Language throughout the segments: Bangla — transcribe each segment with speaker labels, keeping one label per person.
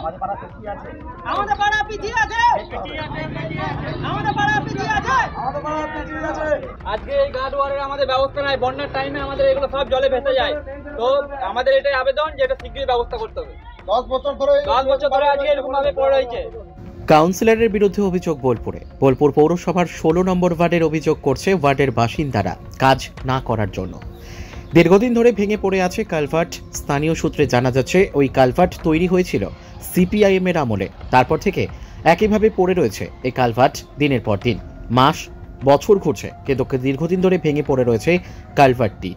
Speaker 1: আমাদের পাড়া পিছিয়ে আছে,
Speaker 2: আমাদের পাড়া পিছিয়ে আছে, আমাদের পাড়া পিছিয়ে আছে,
Speaker 1: আমাদের পাড়া পিছিয়ে আছে।
Speaker 3: আজকে এই গার্ড ওয়ারের আমাদের ব্যবস্থা নাই, বন্যার টাইমে আমাদের এগুলো সব জলে ভেসে যায়। তো আমাদের এটাই আবেদন যে এটা শীঘ্রই ব্যবস্থা করতে হবে।
Speaker 1: 10 বছর ধরে
Speaker 3: আজকে এরকম ভাবে পড়ে রয়েছে।
Speaker 4: কাউন্সিলরের বিরুদ্ধে অভিযোগ বোলপুর পৌরসভার 16 নম্বর ওয়ার্ডের অভিযোগ করছে ওয়ার্ডের বাসিন্দারা কাজ না করার জন্য। দীর্ঘদিন ধরে ভেঙে পড়ে আছে কালভার্ট। স্থানীয় সূত্রে জানা যাচ্ছে ওই কালভার্ট তৈরি হয়েছিল সিপিআইএম এর আমলে। তারপর থেকে একইভাবে পড়ে রয়েছে এই কালভার্ট। দিনের পর দিন, মাস, বছর ঘুরছে, কিন্তু দীর্ঘদিন ধরে ভেঙে পড়ে রয়েছে কালভার্টটি।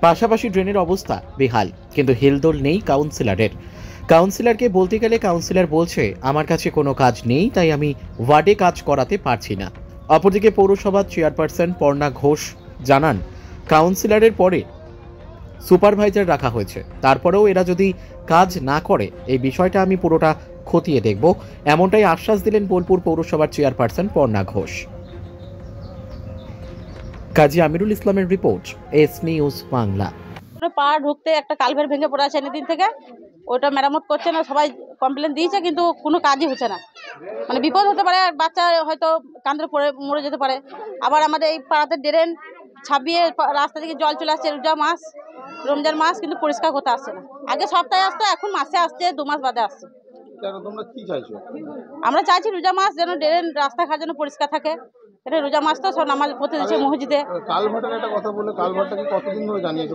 Speaker 4: পাশাপাশি ড্রেনের অবস্থা বেহাল, কিন্তু হেলদোল নেই কাউন্সিলরের। কাউন্সিলরকে বলতে গেলে কাউন্সিলর বলছে আমার কাছে কোনো কাজ নেই, তাই আমি ওয়ার্ডে কাজ করাতে পারছি না। অপরদিকে পৌরসভার চেয়ারপারসন পর্ণা ঘোষ জানান কাউন্সিলরের পরে সুপারভাইজার রাখা হয়েছে, তারপরেও এরা যদি কাজ না করে এই বিষয়টা আমি পুরোটা খতিয়ে দেখব, এমনটাই আশ্বাস দিলেন বোলপুর পৌরসভার চেয়ারপারসন পর্ণা ঘোষ। কাজী আমিরুল ইসলামের রিপোর্ট, এস নিউজ বাংলা।
Speaker 2: পাড়া ঢুকতে একটা কালভার্ট ভেঙে পড়ে আছে দিন থেকে, ওটা মেরামত করছে না। সবাই কমপ্লেন দিয়েছে কিন্তু কোনো কাজই হচ্ছে না। মানে বিপদ হতে পারে, বাচ্চা হয়তো কান্দে পড়ে মরে যেতে পারে। আবার আমাদের এই পাড়াতে ড্রেন ছাপিয়ে রাস্তা থেকে জল চলে আসছে। রমজান মাস কিন্তু পরিষ্কার করতে আসছে না। আগে সপ্তাহে আসতো, এখন মাসে আসছে, 2 মাস বাদে আসছে।
Speaker 1: তোমরা কি চাইছো?
Speaker 2: আমরা চাইছি রোজা মাস যেন ড্রেন রাস্তাঘাট যেন পরিষ্কার থাকে। এটা রোজা মাস তো সব নামাজ পড়তে দিচ্ছে মসজিদে।
Speaker 1: কালভার্টের একটা কথা বলে, কালভার্টটা কি কতদিন ধরে জানিয়েছো?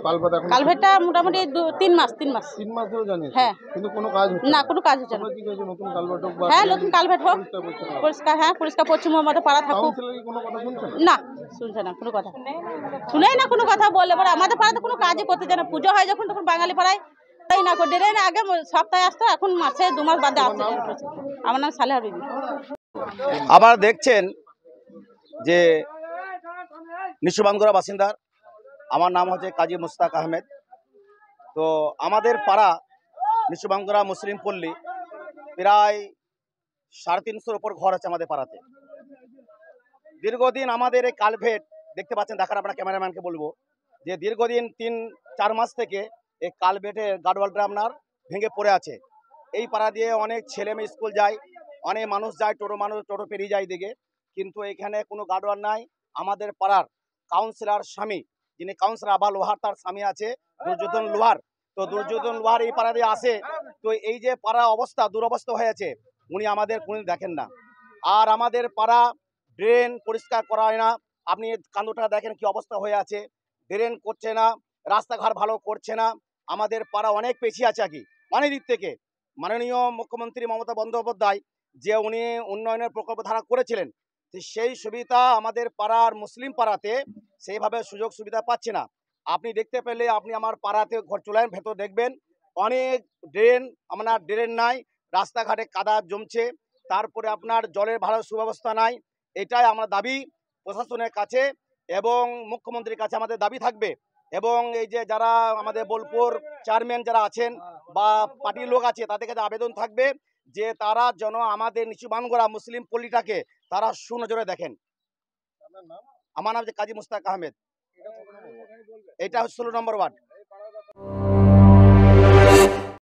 Speaker 2: কালভার্টটা মোটামুটি 3 মাস 3
Speaker 1: মাস ধরে জানিয়েছো?
Speaker 2: হ্যাঁ,
Speaker 1: কিন্তু কোনো কাজ হচ্ছে
Speaker 2: না, কোনো কাজ হচ্ছে না।
Speaker 1: তোমরা কি চাইছো? নতুন কালভার্ট হোক বা
Speaker 2: হ্যাঁ, নতুন কালভার্ট হোক, পরিষ্কার, হ্যাঁ পরিষ্কার পশ্চিমবঙ্গের মতো পাড়া থাকুক।
Speaker 1: কাউন্সিলর কি কোনো কথা শুনছে
Speaker 2: না, শুনছে না কোনো কথা, শুনেই না কোনো কথা বলে। এবার আমাদের পাড়াতে কোনো কাজই করতে চায় না। পুজো হয় যখন তখন বাঙালি পাড়ায় তাই না করে ড্রেন আগে সপ্তাহে আসতো, এখন মাসে 2 মাস বাদে আসছে। আমার নাম সালেহা বিবি।
Speaker 5: আবার দেখছেন যে নিশুবাঙ্গুরা বাসিন্দার, আমার নাম হচ্ছে কাজী মুস্তাক আহমেদ। তো আমাদের পাড়া নিশুবাঙ্গুরা মুসলিম পল্লী, প্রায় 350-এর উপর ঘর আছে আমাদের পাড়াতে। দীর্ঘদিন আমাদের এই কালভেট দেখতে পাচ্ছেন, দেখার আপনার ক্যামেরাম্যানকে বলবো যে দীর্ঘদিন 3-4 মাস থেকে এই কালভেটের গার্ডওয়ালটা আপনার ভেঙে পড়ে আছে। এই পাড়া দিয়ে অনেক ছেলে মেয়ে স্কুল যায়, অনেক মানুষ যায়, টোটো পেরিয়ে যায় দিকে, কিন্তু এখানে কোনো গার্ডওয়াল নাই। আমাদের পাড়ার কাউন্সিলর স্বামী, যিনি কাউন্সিলর আবা লোহার, তার স্বামী আছে দুর্যোধন লোহার। তো দুর্যোধন লোহার এই পাড়া দিয়ে আসে, তো এই যে পাড়া অবস্থা দুরবস্থা হয়েছে, উনি আমাদের কোনোদিন দেখেন না। আর আমাদের পাড়া ড্রেন পরিষ্কার করা হয় না। আপনি কান্দুটা দেখেন কি অবস্থা হয়ে আছে, ড্রেন করছে না, রাস্তাঘাট ভালো করছে না। আমাদের পাড়া অনেক পেছিয়ে আছে কি অনেক দিক থেকে। মাননীয় মুখ্যমন্ত্রী মমতা বন্দ্যোপাধ্যায় যে উনি উন্নয়নের প্রকল্প ধারা করেছিলেন, সেই সুবিধা আমাদের পাড়ার মুসলিম পাড়াতে সেইভাবে সুযোগ সুবিধা পাচ্ছে না। আপনি দেখতে পেলে আপনি আমার পাড়াতে ঘর চলেন, ভেতর দেখবেন অনেক ড্রেন নাই, রাস্তাঘাটে কাদা জমছে, তারপরে আপনার জলের ভালো সুব্যবস্থা নাই। এটাই আমার দাবি প্রশাসনের কাছে এবং মুখ্যমন্ত্রীর কাছে আমাদের দাবি থাকবে। এবং এই যে যারা আমাদের বোলপুর চেয়ারম্যান যারা আছেন বা পার্টির লোক আছে, তাদের কাছে আবেদন থাকবে যে তারা যেন আমাদের নিশুবাঙ্গুরা মুসলিম পল্লীটাকে তারা সুনজরে দেখেন। আমার নাম হচ্ছে কাজী মুস্তাক আহমেদ, এটা 16 নম্বর ওয়ার্ড।